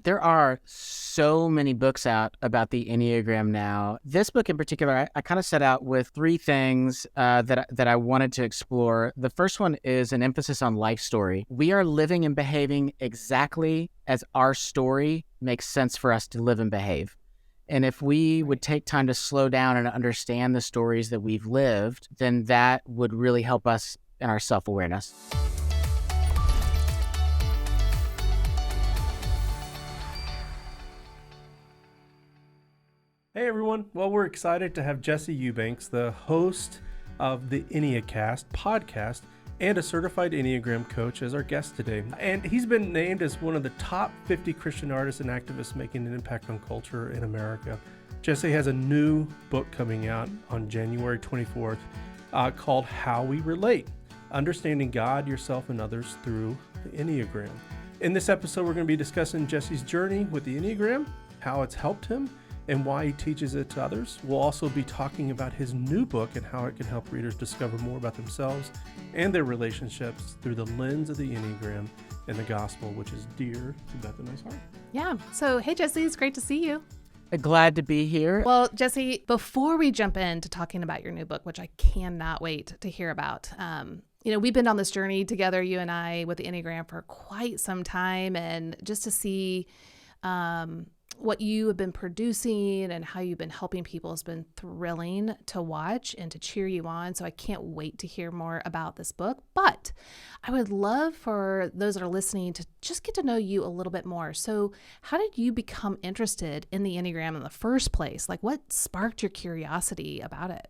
there are so many books out about the Enneagram now. This book in particular, I kind of set out with three things that I wanted to explore. The first one is an emphasis on life story. We are living and behaving exactly as our story makes sense for us to live and behave. And if we would take time to slow down and understand the stories that we've lived, then that would really help us in our self-awareness. Hey everyone, well, we're excited to have Jesse Eubanks, the host of the Enneacast podcast and a certified Enneagram coach, as our guest today. And he's been named as one of the top 50 Christian artists and activists making an impact on culture in America. Jesse has a new book coming out on January 24th called How We Relate, Understanding God, Yourself, and Others Through the Enneagram. In this episode, we're going to be discussing Jesse's journey with the Enneagram, how it's helped him, and why he teaches it to others. We'll also be talking about his new book and how it can help readers discover more about themselves and their relationships through the lens of the Enneagram and the gospel, which is dear to Beth and I's heart. Yeah. So, hey, Jesse, it's great to see you. Glad to be here. Well, Jesse, before we jump into talking about your new book, which I cannot wait to hear about, we've been on this journey together, you and I, with the Enneagram for quite some time, and just to see what you have been producing and how you've been helping people has been thrilling to watch and to cheer you on. So I can't wait to hear more about this book. But I would love for those that are listening to just get to know you a little bit more. So how did you become interested in the Enneagram in the first place? Like, what sparked your curiosity about it?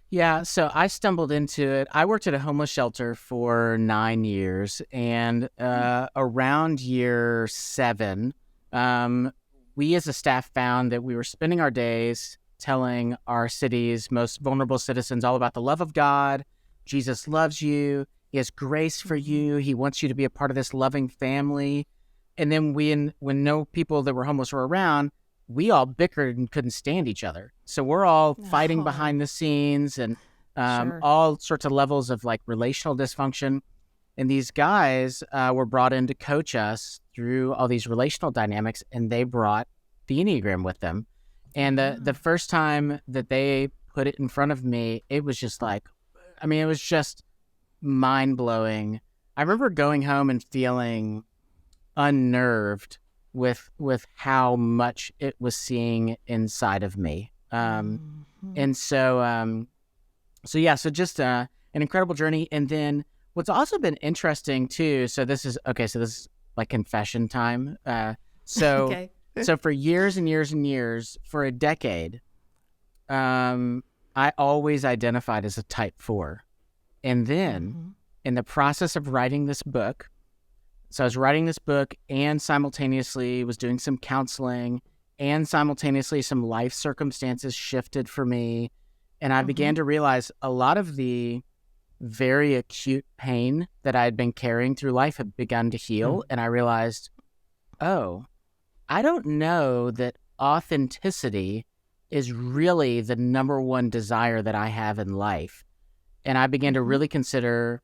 Yeah, so I stumbled into it. I worked at a homeless shelter for 9 years, and around year 7, we as a staff found that we were spending our days telling our city's most vulnerable citizens all about the love of God. Jesus loves you. He has grace for you. He wants you to be a part of this loving family. And then when no people that were homeless were around, we all bickered and couldn't stand each other. So we're all fighting behind the scenes and all sorts of levels of like relational dysfunction. And these guys were brought in to coach us through all these relational dynamics, and they brought the Enneagram with them. And the first time that they put it in front of me, it was just like, it was just mind-blowing. I remember going home and feeling unnerved with how much it was seeing inside of me. And so just an incredible journey. And then what's also been interesting too, so this is like confession time. So for years and years and years, for a decade, I always identified as a type 4. And then in the process of writing this book, so I was writing this book and simultaneously was doing some counseling, and simultaneously some life circumstances shifted for me. And I began to realize a lot of the very acute pain that I had been carrying through life had begun to heal. And I realized, I don't know that authenticity is really the number one desire that I have in life. And I began to really consider,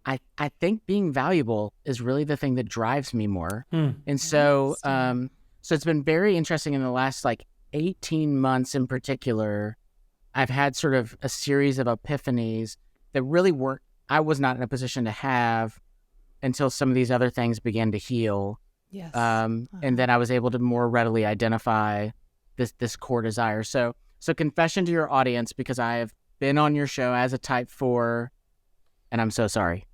I think being valuable is really the thing that drives me more. And so it's been very interesting in the last 18 months in particular. I've had sort of a series of epiphanies that really I was not in a position to have until some of these other things began to heal. Yes. And then I was able to more readily identify this core desire. So confession to your audience, because I have been on your show as a type 4, and I'm so sorry.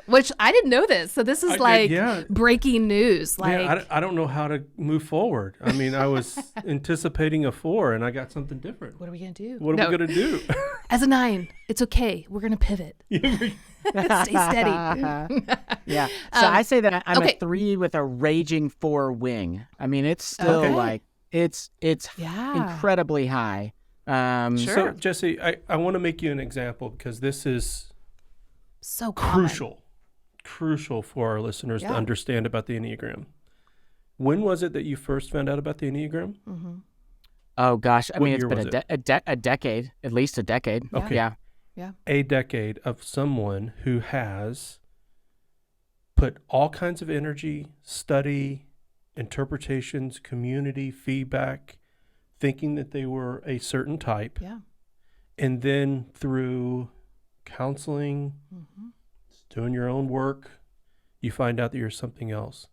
Which I didn't know this. So this is breaking news. I don't know how to move forward. I was anticipating a 4 and I got something different. What are we going to do? What are we going to do? As a 9, it's okay. We're going to pivot. Stay steady. Yeah. So I say that I'm a 3 with a raging 4 wing. It's still it's incredibly high. Sure. So Jesse, I want to make you an example because this is so crucial for our listeners to understand about the Enneagram. When was it that you first found out about the Enneagram? Oh gosh, it's been a decade, at least a decade. Okay. Yeah. A decade of someone who has put all kinds of energy, study, interpretations, community, feedback, thinking that they were a certain type. Yeah. And then through counseling, doing your own work, you find out that you're something else,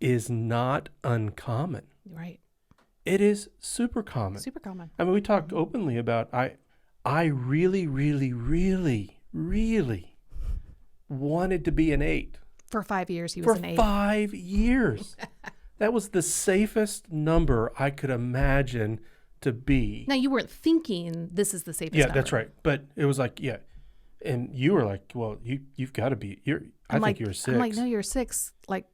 is not uncommon. Right. It is super common. Super common. I mean, we talked openly about I really, really, really, really wanted to be an 8. For 5 years, he was an 8. For 5 years. That was the safest number I could imagine to be. Now, you weren't thinking this is the safest Yeah, number. that's right. But it was like, yeah. And you were like, well, you've got to be. I think you're a 6. I'm like, no, you're a 6. Like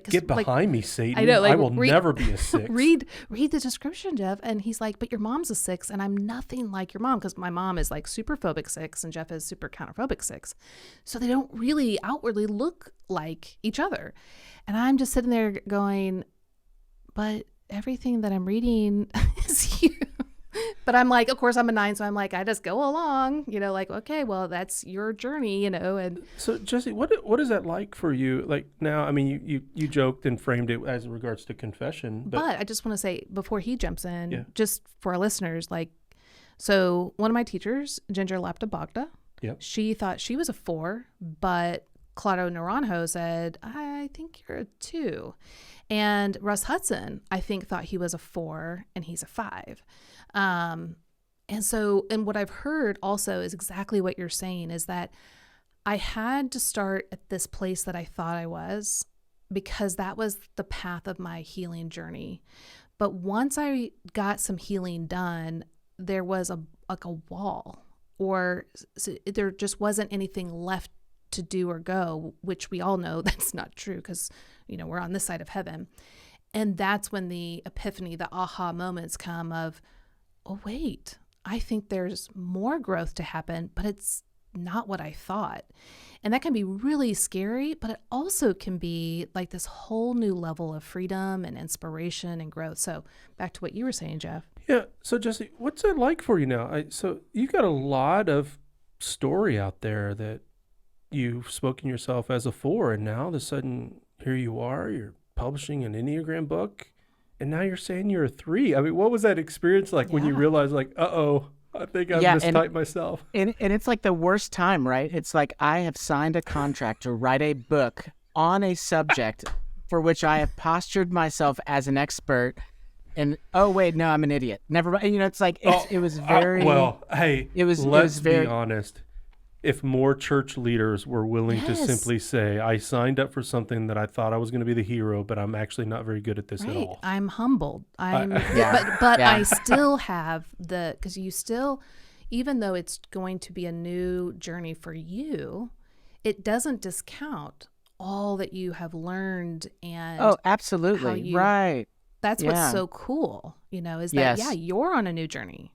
get behind me, Satan. I know. Like, I will never be a 6. Read the description, Jeff. And he's like, but your mom's a 6, and I'm nothing like your mom, because my mom is like super phobic 6, and Jeff is super counterphobic 6. So they don't really outwardly look like each other. And I'm just sitting there going, but everything that I'm reading is you. But I'm like, of course I'm a 9, so I'm like, I just go along, like, okay, well, that's your journey, and So Jesse, what is that like for you? Like now, I mean, you joked and framed it as regards to confession, but I just want to say before he jumps in, Yeah. just for our listeners, like, so one of my teachers, Ginger Lapta-Bogda, Yep. she thought she was a 4, but Claudio Naranjo said, I think you're a 2. And Russ Hudson, I think, thought he was a 4, and he's a 5. And what I've heard also is exactly what you're saying, is that I had to start at this place that I thought I was, because that was the path of my healing journey. But once I got some healing done, there was a wall, or there just wasn't anything left to do or go, which we all know that's not true, because we're on this side of heaven. And that's when the epiphany, the aha moments come of, oh wait, I think there's more growth to happen, but it's not what I thought. And that can be really scary, but it also can be like this whole new level of freedom and inspiration and growth. So back to what you were saying, Jeff. Yeah. So Jesse, what's it like for you now? So you got a lot of story out there that you've spoken yourself as a 4, and now all of a sudden here you are, you're publishing an Enneagram book, and now you're saying you're a 3. I mean, what was that experience like when you realized, like, uh-oh, I think I've mistyped myself? And it's like the worst time, right? It's like I have signed a contract to write a book on a subject for which I have postured myself as an expert, and oh wait, no, I'm an idiot. Never mind. It's like it was very well. Hey, let's very, be honest. If more church leaders were willing to simply say, I signed up for something that I thought I was going to be the hero, but I'm actually not very good at this at all. I'm humbled. But Yeah. I still have because you still, even though it's going to be a new journey for you, it doesn't discount all that you have learned. And oh, absolutely. Right. That's what's so cool, is that, you're on a new journey.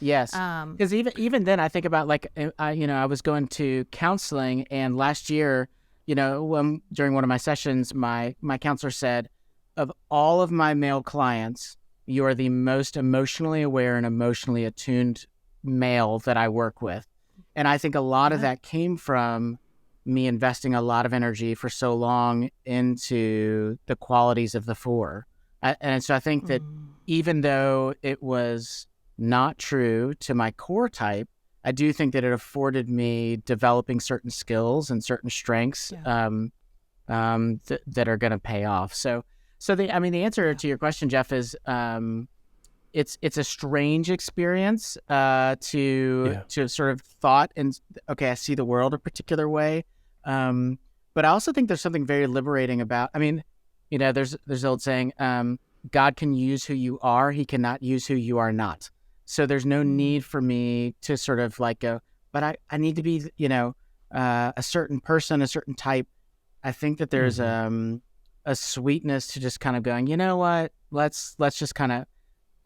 Yes, because even then, I think about, like, I was going to counseling, and last year, during one of my sessions, my counselor said, of all of my male clients, you are the most emotionally aware and emotionally attuned male that I work with. And I think a lot of that came from me investing a lot of energy for so long into the qualities of the 4. And so I think that even though it was not true to my core type, I do think that it afforded me developing certain skills and certain strengths that are going to pay off. So the answer to your question, Jeff, is it's a strange experience to sort of thought and okay, I see the world a particular way, but I also think there's something very liberating about. There's the old saying, God can use who you are; He cannot use who you are not. So there's no need for me to sort of like go, but I need to be, a certain person, a certain type. I think that there's a sweetness to just kind of going, you know what, let's just kind of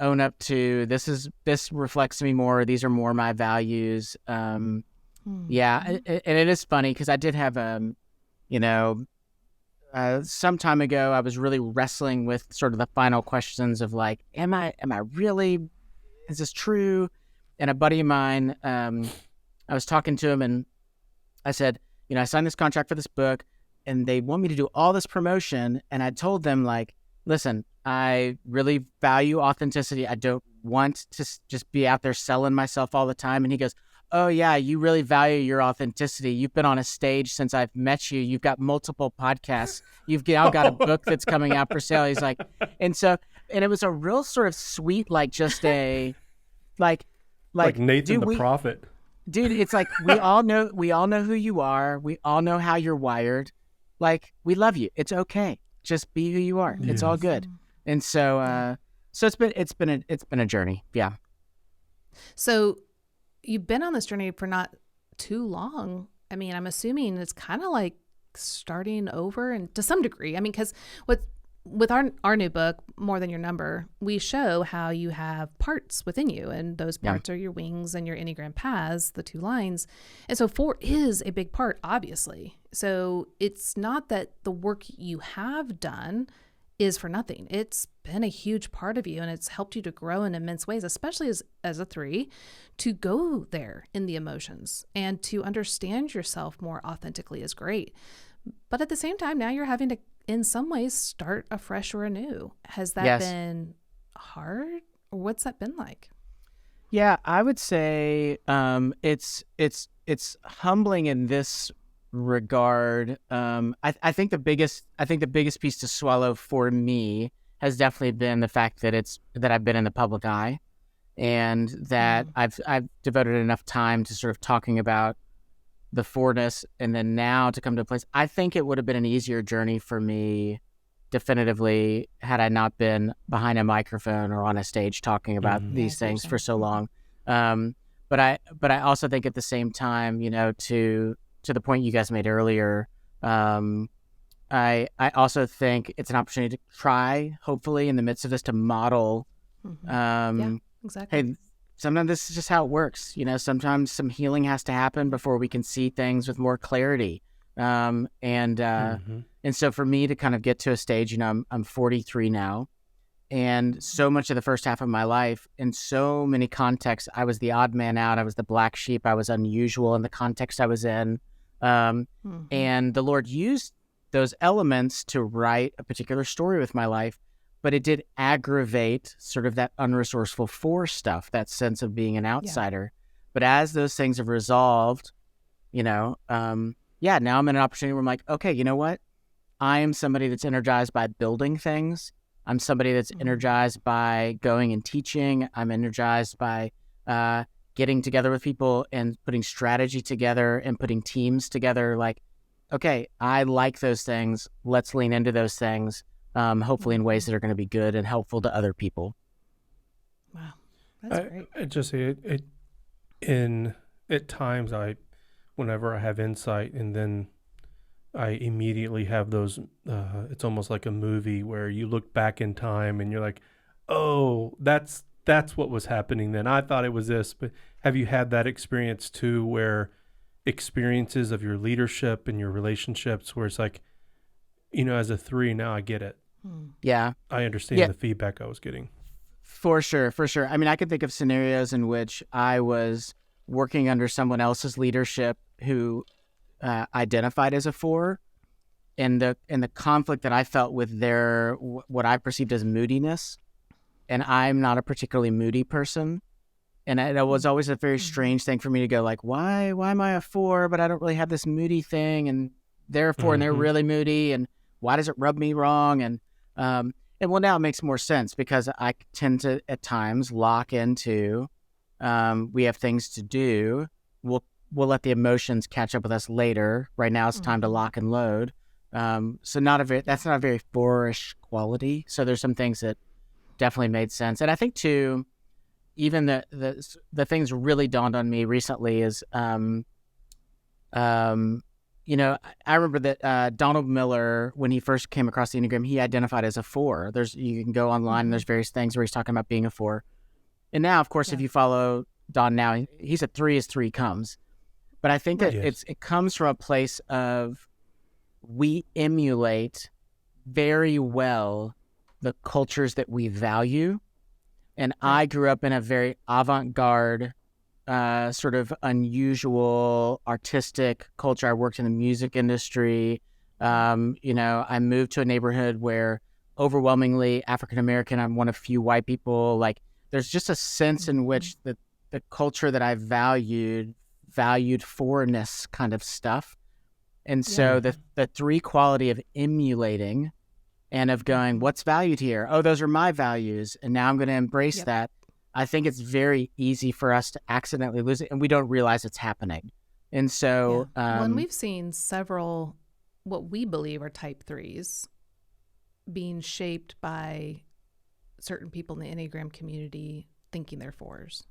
own up to this reflects me more. These are more my values. Yeah. And it is funny because I did have, some time ago, I was really wrestling with sort of the final questions of like, am I really, is this true? And a buddy of mine, I was talking to him and I said, I signed this contract for this book. and they want me to do all this promotion. And I told them, like, listen, I really value authenticity. I don't want to just be out there selling myself all the time. And he goes, oh yeah, you really value your authenticity. You've been on a stage since I've met you. You've got multiple podcasts. You've now got a book that's coming out for sale. He's like, and it was a real sort of sweet, like just a, like Nathan the prophet. Dude, it's like, we all know who you are. We all know how you're wired. Like, we love you. It's okay. Just be who you are. Yes. It's all good. And so it's been a journey. Yeah. So you've been on this journey for not too long. I mean, I'm assuming it's kind of like starting over, and to some degree, I mean, because with our new book, More Than Your Number, we show how you have parts within you, and those parts are your wings and your Enneagram paths, the 2 lines. And so 4 is a big part, obviously. So it's not that the work you have done is for nothing. It's been a huge part of you, and it's helped you to grow in immense ways, especially as a 3, to go there in the emotions and to understand yourself more authentically is great. But at the same time, now you're having to, in some ways, start afresh or anew. Has that been hard, or what's that been like? Yeah, I would say it's humbling in this regard. I think the biggest piece to swallow for me has definitely been the fact that I've been in the public eye, and that I've devoted enough time to sort of talking about the 4ness, and then now to come to a place. I think it would have been an easier journey for me, definitively, had I not been behind a microphone or on a stage talking about these things for so long. But I also think at the same time, to the point you guys made earlier, I also think it's an opportunity to try, hopefully, in the midst of this, to model. Yeah, exactly. Hey, sometimes this is just how it works. Sometimes some healing has to happen before we can see things with more clarity. And so for me to kind of get to a stage, I'm 43 now, and so much of the first half of my life, in so many contexts, I was the odd man out. I was the black sheep. I was unusual in the context I was in. And the Lord used those elements to write a particular story with my life, but it did aggravate sort of that unresourceful 4 stuff, that sense of being an outsider. But as those things have resolved, now I'm in an opportunity where I'm like, okay, you know what? I am somebody that's energized by building things. I'm somebody that's energized by going and teaching. I'm energized by getting together with people and putting strategy together and putting teams together. Like, okay, I like those things. Let's lean into those things. Hopefully in ways that are going to be good and helpful to other people. Wow, that's great. Jesse, at times whenever I have insight, and then I immediately have those, it's almost like a movie where you look back in time and you're like, oh, that's what was happening then. I thought it was this. But have you had that experience too, where experiences of your leadership and your relationships where it's like, as a 3, now I get it. Yeah. I understand the feedback I was getting. For sure. I mean, I could think of scenarios in which I was working under someone else's leadership who identified as a 4, and the conflict that I felt with their, what I perceived as moodiness. And I'm not a particularly moody person. And it was always a very strange thing for me to go like, why am I a 4, but I don't really have this moody thing, and they're a 4 and they're really moody, and why does it rub me wrong? And well, now it makes more sense, because I tend to at times lock into, we have things to do. We'll let the emotions catch up with us later. Right now it's time to lock and load. So that's not a very 4-ish quality. So there's some things that definitely made sense. And I think too, even the things really dawned on me recently is, I remember that Donald Miller, when he first came across the Enneagram, he identified as a 4. You can go online and there's various things where he's talking about being a 4. And now, of course, if you follow Don now, he's a 3 as 3 comes. But I think that it comes from a place of, we emulate very well the cultures that we value. And I grew up in a very avant-garde, sort of unusual artistic culture. I worked in the music industry. I moved to a neighborhood where overwhelmingly African American. I'm one of few white people. Like, there's just a sense in which the culture that I valued foreignness kind of stuff. And so the three quality of emulating and of going, what's valued here? Oh, those are my values. And now I'm going to embrace that. I think it's very easy for us to accidentally lose it, and we don't realize it's happening. And so when we've seen several what we believe are type 3s being shaped by certain people in the Enneagram community thinking they're 4s.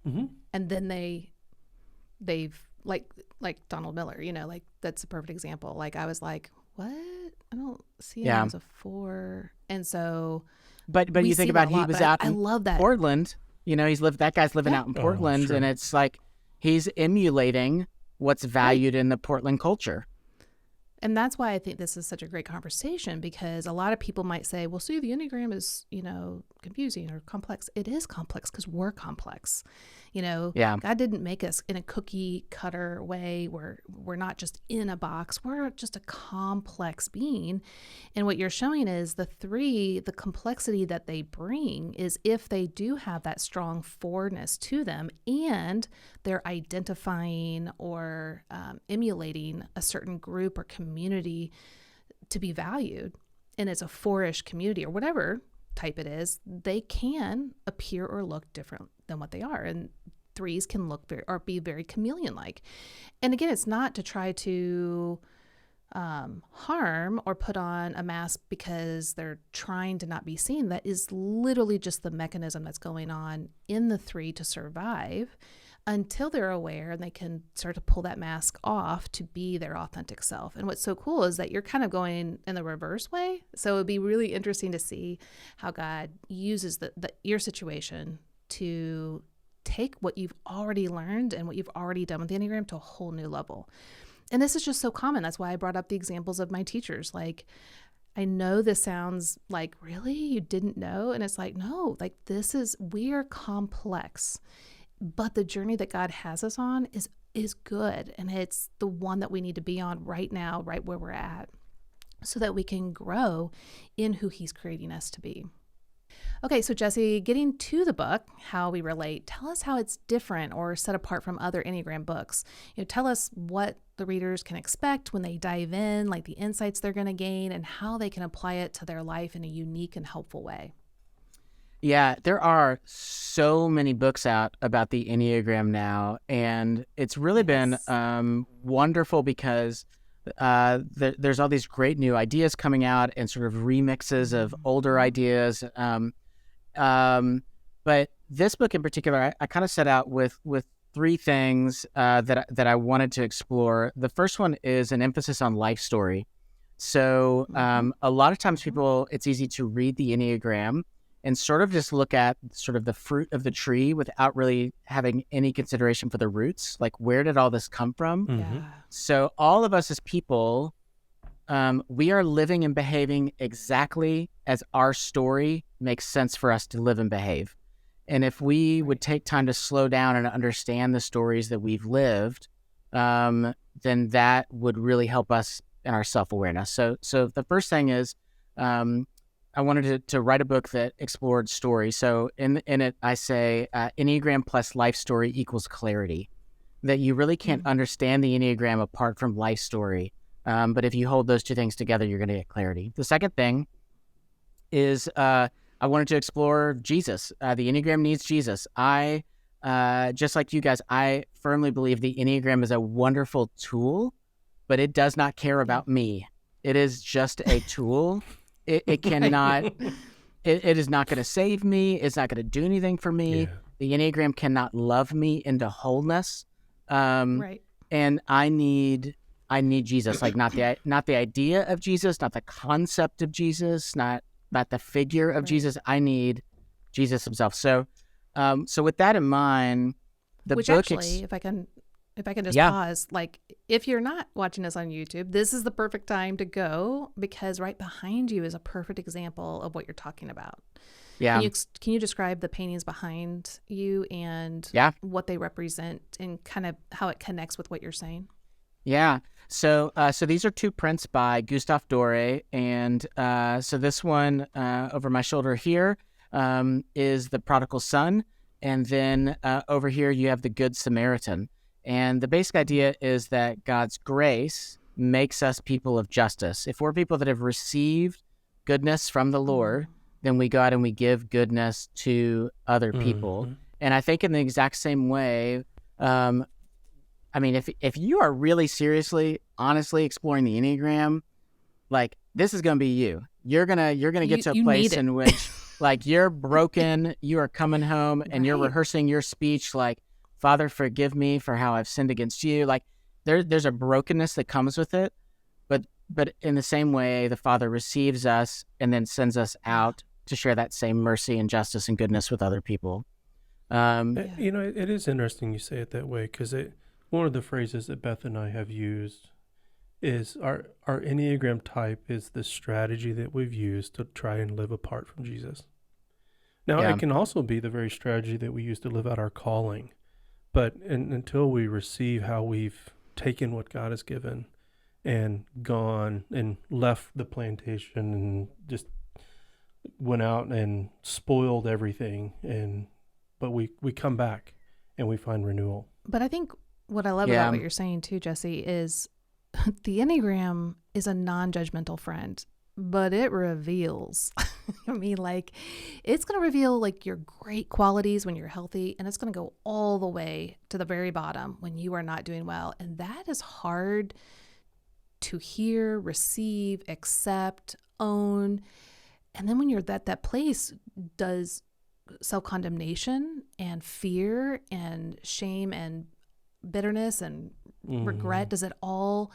And then they've like Donald Miller, like that's a perfect example. Like I was like, what? I don't see him as a 4. And so but you think about he was out in Portland, that guy's living out in Portland, and it's like he's emulating what's valued in the Portland culture. And that's why I think this is such a great conversation, because a lot of people might say, well, see, the Enneagram is, confusing or complex. It is complex because we're complex. God didn't make us in a cookie cutter way where we're not just in a box. We're just a complex being. And what you're showing is the complexity that they bring is if they do have that strong fourness to them and they're identifying or emulating a certain group or community to be valued, and it's a 4-ish community or whatever type it is, they can appear or look different than what they are. And 3s can look be very chameleon-like. And again, it's not to try to harm or put on a mask because they're trying to not be seen. That is literally just the mechanism that's going on in the 3 to survive until they're aware and they can start to pull that mask off to be their authentic self. And what's so cool is that you're kind of going in the reverse way. So it'd be really interesting to see how God uses your situation to take what you've already learned and what you've already done with the Enneagram to a whole new level. And this is just so common. That's why I brought up the examples of my teachers. Like, I know this sounds like, really? You didn't know? And it's like, no, like we're complex. But the journey that God has us on is good. And it's the one that we need to be on right now, right where we're at, so that we can grow in who he's creating us to be. Okay, so Jesse, getting to the book, How We Relate, tell us how it's different or set apart from other Enneagram books. Tell us what the readers can expect when they dive in, like the insights they're going to gain, and how they can apply it to their life in a unique and helpful way. Yeah, there are so many books out about the Enneagram now, and it's really been wonderful because there's all these great new ideas coming out and sort of remixes of older ideas. But this book in particular, I kind of set out with 3 things that I wanted to explore. The first one is an emphasis on life story. So a lot of times it's easy to read the Enneagram and sort of just look at sort of the fruit of the tree without really having any consideration for the roots. Like, where did all this come from? Yeah. So all of us as people, we are living and behaving exactly as our story makes sense for us to live and behave. And if we would take time to slow down and understand the stories that we've lived, then that would really help us in our self-awareness. So the first thing is, I wanted to write a book that explored story. So in it, I say Enneagram plus life story equals clarity. That you really can't understand the Enneagram apart from life story. But if you hold those 2 things together, you're going to get clarity. The second thing is I wanted to explore Jesus. The Enneagram needs Jesus. I, just like you guys, I firmly believe the Enneagram is a wonderful tool, but it does not care about me. It is just a tool. It cannot, it is not going to save me. It's not going to do anything for me. Yeah. The Enneagram cannot love me into wholeness. Right. And I need Jesus, like not the idea of Jesus, not the concept of Jesus, not the figure of Jesus. I need Jesus himself. So with that in mind, Which actually, if I can just pause, like, if you're not watching us on YouTube, this is the perfect time to go, because right behind you is a perfect example of what you're talking about. Yeah. Can you describe the paintings behind you and what they represent and kind of how it connects with what you're saying? Yeah. So these are two prints by Gustave Doré, and so this one over my shoulder here is the prodigal son, and then over here you have the Good Samaritan. And the basic idea is that God's grace makes us people of justice. If we're people that have received goodness from the Lord, then we go out and we give goodness to other people. Mm-hmm. And I think in the exact same way, I mean, if you are really seriously, honestly exploring the Enneagram, like this is going to be you. You're gonna get to a place in which, like, you're broken. You are coming home and you're rehearsing your speech, like, Father, forgive me for how I've sinned against you. Like, there's a brokenness that comes with it, but in the same way, the Father receives us and then sends us out to share that same mercy and justice and goodness with other people. It is interesting you say it that way, because one of the phrases that Beth and I have used is our Enneagram type is the strategy that we've used to try and live apart from Jesus. Now, it can also be the very strategy that we use to live out our calling. But until we receive how we've taken what God has given and gone and left the plantation and just went out and spoiled everything, but we come back and we find renewal. But I think what I love about what you're saying too, Jesse, is the Enneagram is a non-judgmental friend, but it reveals. I mean, like, it's going to reveal like your great qualities when you're healthy, and it's going to go all the way to the very bottom when you are not doing well. And that is hard to hear, receive, accept, own. And then when you're at that place, does self-condemnation and fear and shame and bitterness and regret, does it all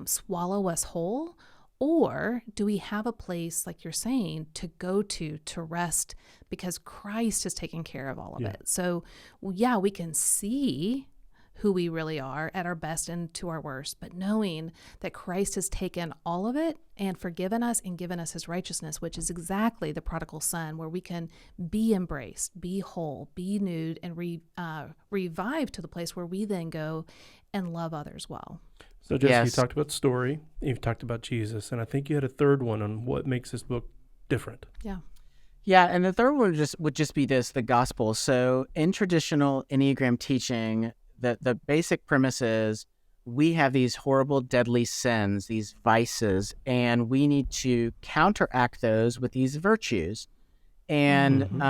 swallow us whole? Or do we have a place, like you're saying, to go to rest because Christ has taken care of all of it? So, we can see who we really are at our best and to our worst, but knowing that Christ has taken all of it and forgiven us and given us his righteousness, which is exactly the prodigal son, where we can be embraced, be whole, be nude, and revived to the place where we then go and love others well. So, Jesse, you talked about story, you've talked about Jesus, and I think you had a third one on what makes this book different. Yeah, and the third one would just be the gospel. So in traditional Enneagram teaching, the basic premise is we have these horrible, deadly sins, these vices, and we need to counteract those with these virtues. And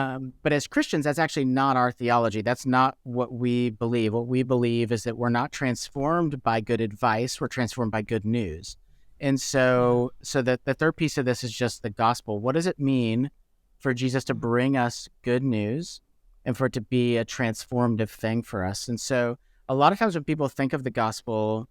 but as Christians, that's actually not our theology. That's not what we believe. What we believe is that we're not transformed by good advice. We're transformed by good news. And so that the third piece of this is just the gospel. What does it mean for Jesus to bring us good news and for it to be a transformative thing for us? And so a lot of times when people think of the gospel,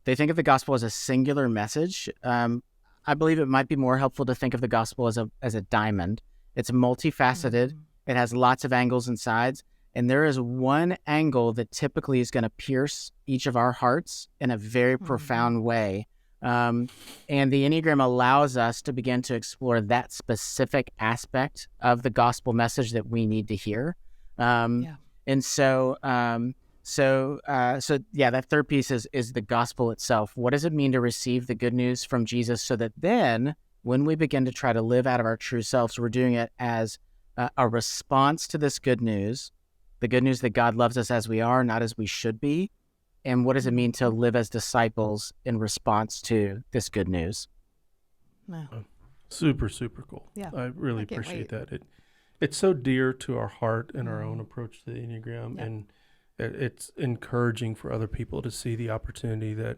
they think of the gospel as a singular message. I believe it might be more helpful to think of the gospel as a diamond. It's multifaceted. It has lots of angles and sides. And there is one angle that typically is going to pierce each of our hearts in a very profound way. And the Enneagram allows us to begin to explore that specific aspect of the gospel message that we need to hear. And so that third piece is the gospel itself. What does it mean to receive the good news from Jesus, so that then when we begin to try to live out of our true selves, we're doing it as a response to this good news, the good news that God loves us as we are, not as we should be. And what does it mean to live as disciples in response to this good news? Super, super cool. Yeah, I really appreciate that. It's so dear to our heart and our own approach to the Enneagram, and it's encouraging for other people to see the opportunity that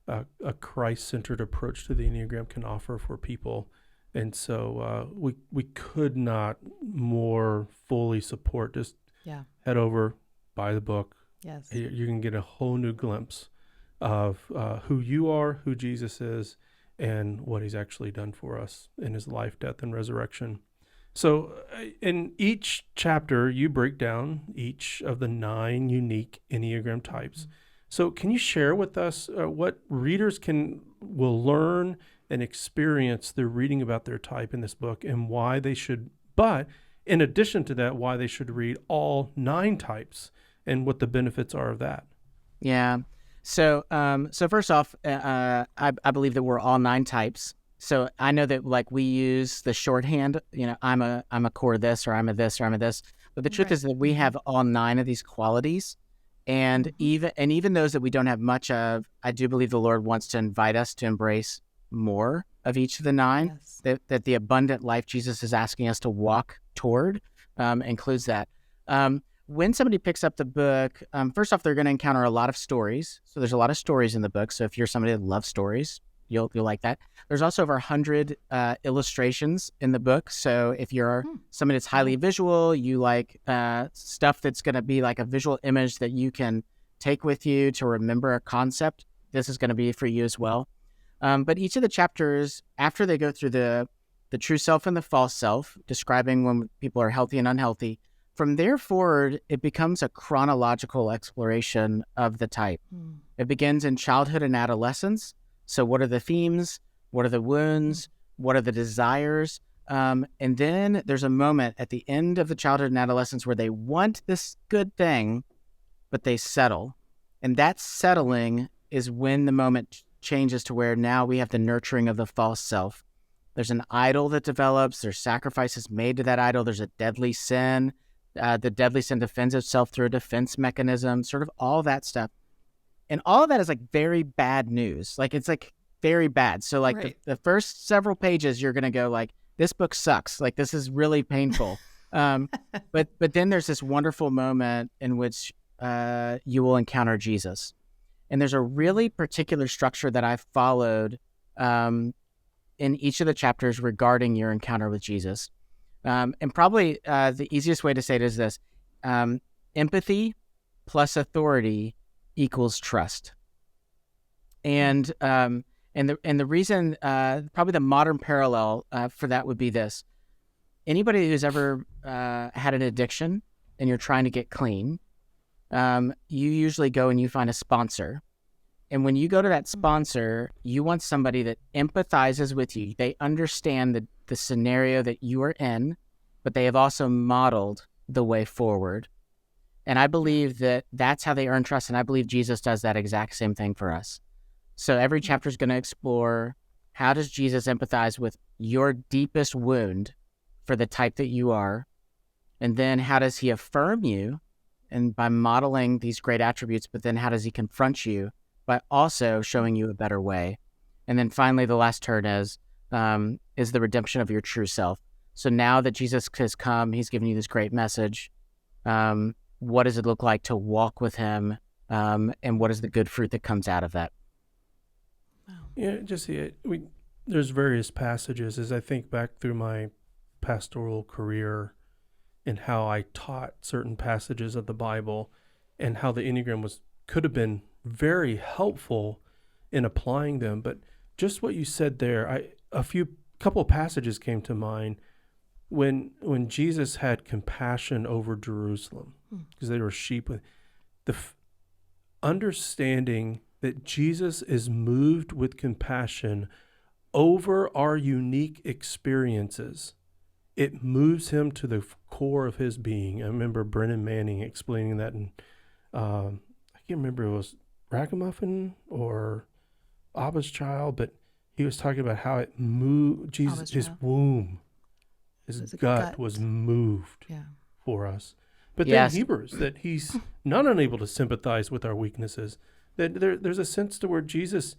a Christ-centered approach to the Enneagram can offer for people. And so we could not more fully support. Just head over, buy the book. Yes. You can get a whole new glimpse of who you are, who Jesus is, and what he's actually done for us in his life, death, and resurrection. So in each chapter, you break down each of the 9 unique Enneagram types. So can you share with us what readers will learn and experience through reading about their type in this book, and why they should, but in addition to that, why they should read all 9 types and what the benefits are of that? Yeah. So first off, I believe that we're all 9 types. So I know that like we use the shorthand, I'm a core this, or I'm a this, or I'm a this. But the truth Right. is that we have all 9 of these qualities. And even those that we don't have much of, I do believe the Lord wants to invite us to embrace more of each of the 9. Yes. That the abundant life Jesus is asking us to walk toward includes that. When somebody picks up the book, first off, they're going to encounter a lot of stories. So there's a lot of stories in the book. So if you're somebody that loves stories, you'll like that. There's also over 100 illustrations in the book. So if you're somebody that's highly visual, you like stuff that's going to be like a visual image that you can take with you to remember a concept, this is going to be for you as well. But each of the chapters, after they go through the true self and the false self, describing when people are healthy and unhealthy, from there forward, it becomes a chronological exploration of the type. It begins in childhood and adolescence. So what are the themes? What are the wounds? What are the desires? And then there's a moment at the end of the childhood and adolescence where they want this good thing, but they settle. And that settling is when the moment changes to where now we have the nurturing of the false self. There's an idol that develops. There's sacrifices made to that idol. There's a deadly sin. The deadly sin defends itself through a defense mechanism, sort of all that stuff. And all of that is like very bad news. Like it's like very bad. So like Right. the first several pages, you're going to go like, this book sucks. Like this is really painful. But then there's this wonderful moment in which you will encounter Jesus. And there's a really particular structure that I've followed in each of the chapters regarding your encounter with Jesus. And probably the easiest way to say it is this. Empathy plus authority equals trust. And the reason, probably the modern parallel for that would be this. Anybody who's ever had an addiction and you're trying to get clean, you usually go and you find a sponsor. And when you go to that sponsor, you want somebody that empathizes with you. They understand the scenario that you are in, but they have also modeled the way forward. And I believe that that's how they earn trust. And I believe Jesus does that exact same thing for us. So every chapter is going to explore, how does Jesus empathize with your deepest wound for the type that you are? And then how does he affirm you? And by modeling these great attributes, but then how does he confront you by also showing you a better way? And then finally, the last turn is the redemption of your true self. So now that Jesus has come, he's given you this great message. What does it look like to walk with him? And what is the good fruit that comes out of that? Yeah, Jesse, there's various passages as I think back through my pastoral career and how I taught certain passages of the Bible and how the Enneagram could have been very helpful in applying them. But just what you said there, couple of passages came to mind when Jesus had compassion over Jerusalem because they were sheep. Understanding that Jesus is moved with compassion over our unique experiences. It moves him to the core of his being. I remember Brennan Manning explaining that in, I can't remember if it was Ragamuffin or Abba's Child, but he was talking about how it moved, Jesus, his womb, his gut was moved for us. But then Hebrews, that he's not unable to sympathize with our weaknesses. That there's a sense to where Jesus,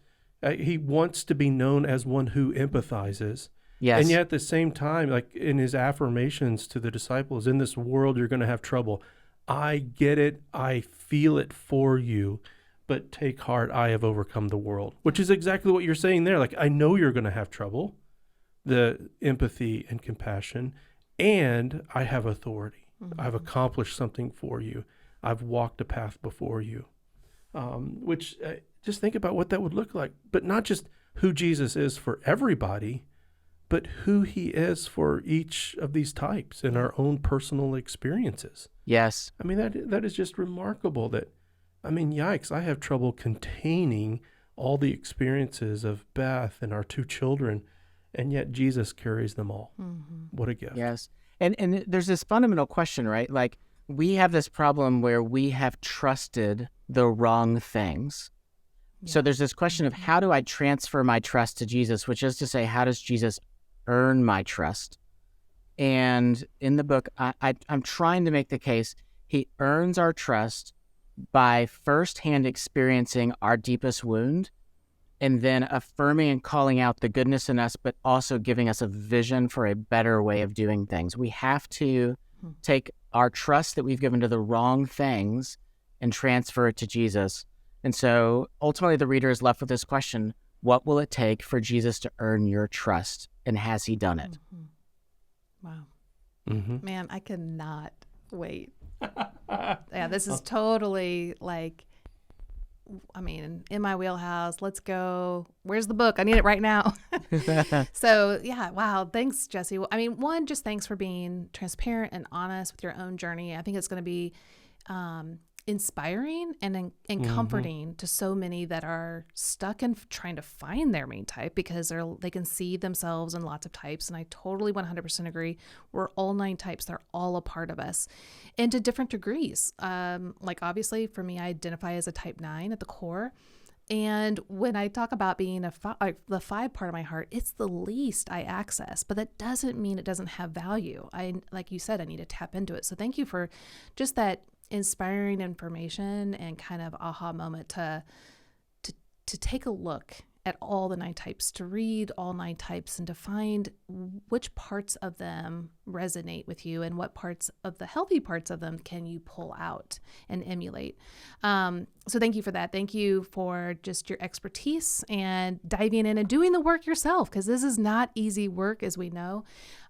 he wants to be known as one who empathizes. Yes. And yet at the same time, like in his affirmations to the disciples, in this world you're going to have trouble. I get it. I feel it for you. But take heart, I have overcome the world. Which is exactly what you're saying there. Like, I know you're going to have trouble. The empathy and compassion. And I have authority. Mm-hmm. I've accomplished something for you. I've walked a path before you. Which just think about what that would look like. But not just who Jesus is for everybody, but who he is for each of these types in our own personal experiences. Yes. I mean, that is just remarkable yikes, I have trouble containing all the experiences of Beth and our 2 children, and yet Jesus carries them all. Mm-hmm. What a gift. Yes. And there's this fundamental question, right? Like, we have this problem where we have trusted the wrong things. So there's this question of how do I transfer my trust to Jesus, which is to say, how does Jesus earn my trust? And in the book, I'm trying to make the case he earns our trust by firsthand experiencing our deepest wound and then affirming and calling out the goodness in us, but also giving us a vision for a better way of doing things. We have to take our trust that we've given to the wrong things and transfer it to Jesus. And so ultimately the reader is left with this question: what will it take for Jesus to earn your trust? And has he done it? Wow. Mm-hmm. Man, I cannot wait. Yeah, this is totally like, I mean, in my wheelhouse. Let's go. Where's the book? I need it right now. So yeah, wow. Thanks, Jesse. I mean, one, just thanks for being transparent and honest with your own journey. I think it's going to be inspiring and comforting to so many that are stuck in trying to find their main type, because they can see themselves in lots of types. And I totally 100% agree. We're all 9 types. They're all a part of us, and to different degrees. Like obviously for me, I identify as a type 9 at the core. And when I talk about being the 5 part of my heart, it's the least I access, but that doesn't mean it doesn't have value. Like you said, I need to tap into it. So thank you for just that inspiring information and kind of aha moment to take a look at all the 9 types, to read all 9 types and to find which parts of them resonate with you and what parts of the healthy parts of them can you pull out and emulate. So thank you for that. Thank you for just your expertise and diving in and doing the work yourself, because this is not easy work, as we know.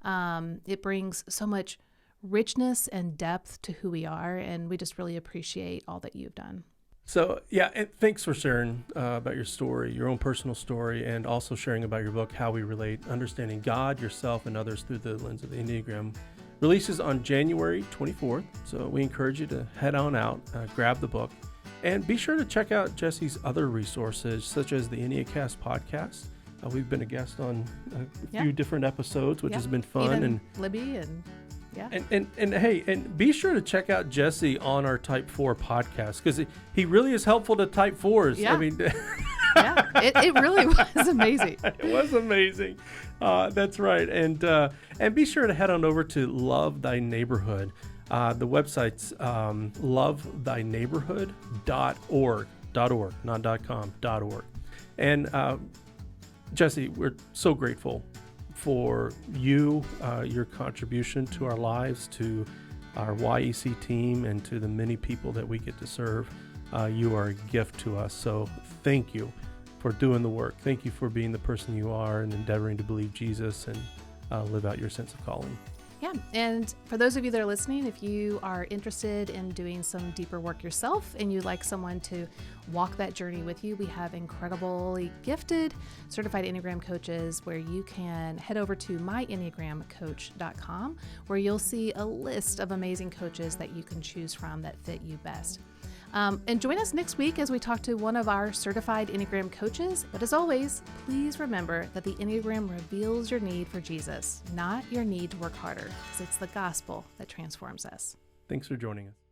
It brings so much richness and depth to who we are, and we just really appreciate all that you've done. So yeah, and thanks for sharing about your story, your own personal story, and also sharing about your book, How We Relate, Understanding God, Yourself, and Others Through the Lens of the Enneagram. Releases on January 24th, so we encourage you to head on out, grab the book, and be sure to check out Jesse's other resources, such as the Enneacast podcast. We've been a guest on a few different episodes, which has been fun. Even and Libby and yeah. And hey, and be sure to check out Jesse on our Type 4 podcast, because he really is helpful to Type 4s. Yeah. I mean, Yeah, it really was amazing. It was amazing. That's right. And be sure to head on over to Love Thy Neighborhood. The website's lovethyneighborhood.org, not .com, .org. And Jesse, we're so grateful for you, your contribution to our lives, to our YEC team, and to the many people that we get to serve. You are a gift to us. So thank you for doing the work. Thank you for being the person you are and endeavoring to believe Jesus and live out your sense of calling. Yeah. And for those of you that are listening, if you are interested in doing some deeper work yourself and you'd like someone to walk that journey with you, we have incredibly gifted certified Enneagram coaches where you can head over to myenneagramcoach.com, where you'll see a list of amazing coaches that you can choose from that fit you best. And join us next week as we talk to one of our certified Enneagram coaches. But as always, please remember that the Enneagram reveals your need for Jesus, not your need to work harder, because it's the gospel that transforms us. Thanks for joining us.